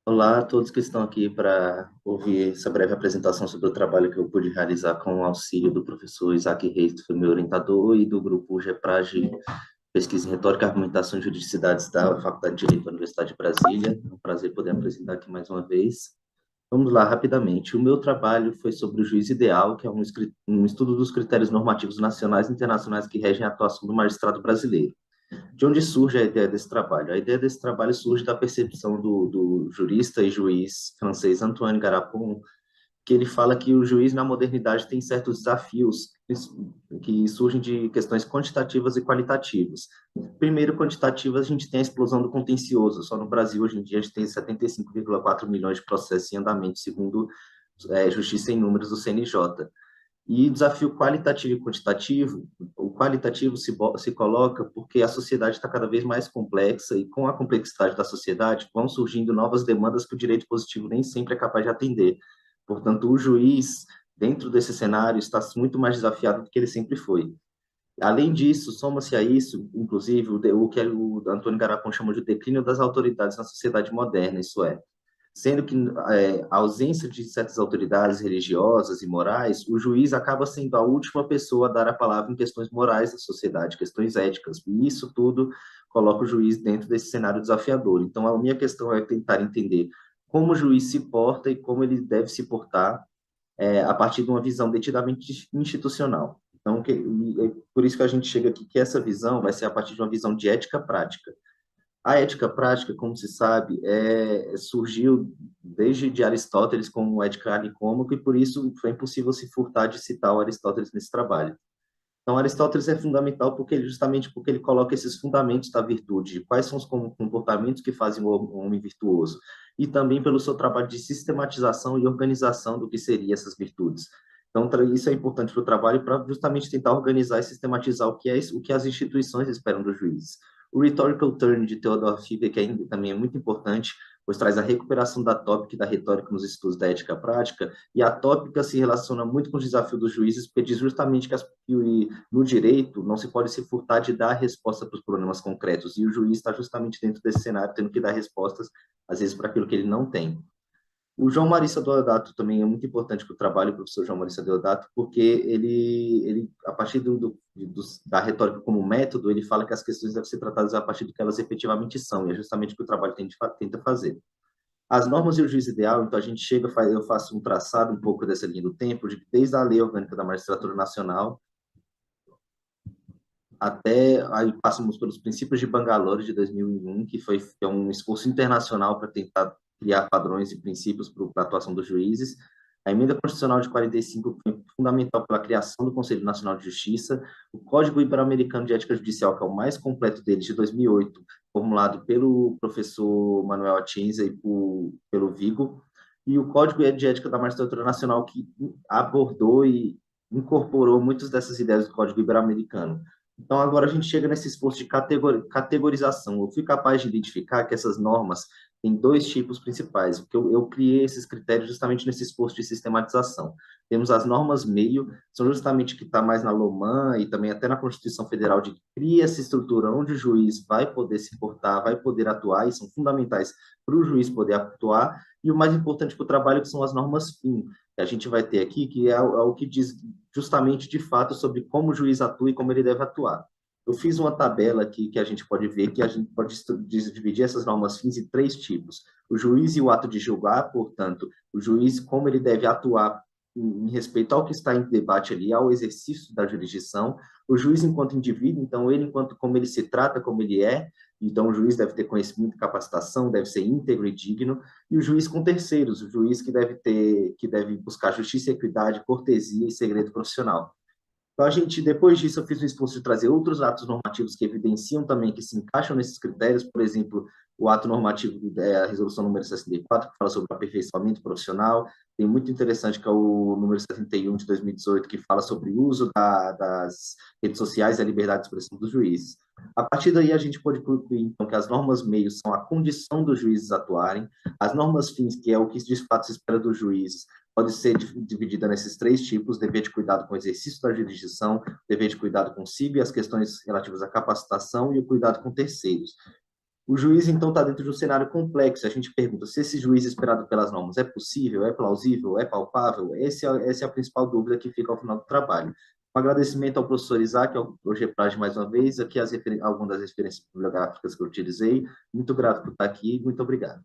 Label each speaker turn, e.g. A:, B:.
A: Olá a todos que estão aqui para ouvir essa breve apresentação sobre o trabalho que eu pude realizar com o auxílio do professor Isaac Reis, que foi meu orientador, e do grupo GEPRAGE, Pesquisa em Retórica, Argumentação e Juridicidades da Faculdade de Direito da Universidade de Brasília. É um prazer poder apresentar aqui mais uma vez. Vamos lá, rapidamente. O meu trabalho foi sobre o juiz ideal, que é um estudo dos critérios normativos nacionais e internacionais que regem a atuação do magistrado brasileiro. De onde surge a ideia desse trabalho? A ideia desse trabalho surge da percepção do jurista e juiz francês Antoine Garapon, que ele fala que o juiz na modernidade tem certos desafios que surgem de questões quantitativas e qualitativas. Primeiro, quantitativas, a gente tem a explosão do contencioso. Só no Brasil, hoje em dia, a gente tem 75,4 milhões de processos em andamento, segundo Justiça em Números do CNJ. E desafio qualitativo e quantitativo, o qualitativo se coloca porque a sociedade está cada vez mais complexa e com a complexidade da sociedade vão surgindo novas demandas que o direito positivo nem sempre é capaz de atender. Portanto, o juiz, dentro desse cenário, está muito mais desafiado do que ele sempre foi. Além disso, soma-se a isso, inclusive, o que o Antônio Garapon chamou de declínio das autoridades na sociedade moderna, isso é, sendo que a ausência de certas autoridades religiosas e morais, o juiz acaba sendo a última pessoa a dar a palavra em questões morais da sociedade, questões éticas, e isso tudo coloca o juiz dentro desse cenário desafiador. Então, a minha questão é tentar entender como o juiz se porta e como ele deve se portar a partir de uma visão detidamente institucional. Então, é por isso que a gente chega aqui que essa visão vai ser a partir de uma visão de ética prática. A ética prática, como se sabe, surgiu desde de Aristóteles como ética nicômaco e por isso foi impossível se furtar de citar o Aristóteles nesse trabalho. Então, Aristóteles é fundamental justamente porque ele coloca esses fundamentos da virtude, quais são os comportamentos que fazem o homem virtuoso, e também pelo seu trabalho de sistematização e organização do que seriam essas virtudes. Então, isso é importante para o trabalho para justamente tentar organizar e sistematizar o que as instituições esperam dos juízes. O Rhetorical Turn de Theodor Fichte, que ainda também é muito importante, pois traz a recuperação da tópica e da retórica nos estudos da ética prática, e a tópica se relaciona muito com os desafios dos juízes, porque diz justamente que no direito não se pode se furtar de dar resposta para os problemas concretos, e o juiz está justamente dentro desse cenário, tendo que dar respostas, às vezes, para aquilo que ele não tem. O João Marissa Deodato também é muito importante para o trabalho do professor João Marissa Deodato, porque a partir da retórica como método, ele fala que as questões devem ser tratadas a partir do que elas efetivamente são, e é justamente o que o trabalho tenta fazer. As normas e o juiz ideal, então a gente chega, eu faço um traçado um pouco dessa linha do tempo, desde a Lei Orgânica da Magistratura Nacional até aí passamos pelos princípios de Bangalore de 2001, que é um esforço internacional para tentar criar padrões e princípios para a atuação dos juízes. A emenda constitucional de 45 foi fundamental pela criação do Conselho Nacional de Justiça, o Código Ibero-Americano de Ética Judicial, que é o mais completo deles, de 2008, formulado pelo professor Manuel Atienza e pelo Vigo, e o Código de Ética da Magistratura Nacional, que abordou e incorporou muitas dessas ideias do Código Ibero-Americano. Então, agora a gente chega nesse esforço de categorização. Eu fui capaz de identificar que essas normas têm dois tipos principais, porque eu criei esses critérios justamente nesse esforço de sistematização. Temos as normas meio, são justamente que está mais na LOMAN e também até na Constituição Federal, de que cria essa estrutura onde o juiz vai poder se portar, vai poder atuar, e são fundamentais para o juiz poder atuar, e o mais importante para o trabalho, que são as normas fim, que a gente vai ter aqui, que é o que diz justamente, de fato, sobre como o juiz atua e como ele deve atuar. Eu fiz uma tabela aqui que a gente pode ver que a gente pode dividir essas normas fins em três tipos. O juiz e o ato de julgar, portanto, o juiz, como ele deve atuar em respeito ao que está em debate ali, ao exercício da jurisdição, o juiz enquanto indivíduo, então ele enquanto como ele se trata, como ele é, então o juiz deve ter conhecimento e capacitação, deve ser íntegro e digno, e o juiz com terceiros, o juiz que deve buscar justiça, equidade, cortesia e segredo profissional. Então, depois disso, eu fiz o esforço de trazer outros atos normativos que evidenciam também que se encaixam nesses critérios, por exemplo, o ato normativo, a resolução número 64, que fala sobre o aperfeiçoamento profissional, tem muito interessante que é o número 71 de 2018, que fala sobre o uso das redes sociais e a liberdade de expressão dos juízes. A partir daí, a gente pode concluir, então, que as normas meios são a condição dos juízes atuarem, as normas fins, que é o que de fato se espera dos juízes, pode ser dividida nesses três tipos: dever de cuidado com o exercício da jurisdição, dever de cuidado consigo e as questões relativas à capacitação e o cuidado com terceiros. O juiz, então, está dentro de um cenário complexo. A gente pergunta se esse juiz esperado pelas normas é possível, é plausível, é palpável? Essa é a principal dúvida que fica ao final do trabalho. Um agradecimento ao professor Isaac, ao GEPRAG mais uma vez, aqui algumas das referências bibliográficas que eu utilizei. Muito grato por estar aqui, muito obrigado.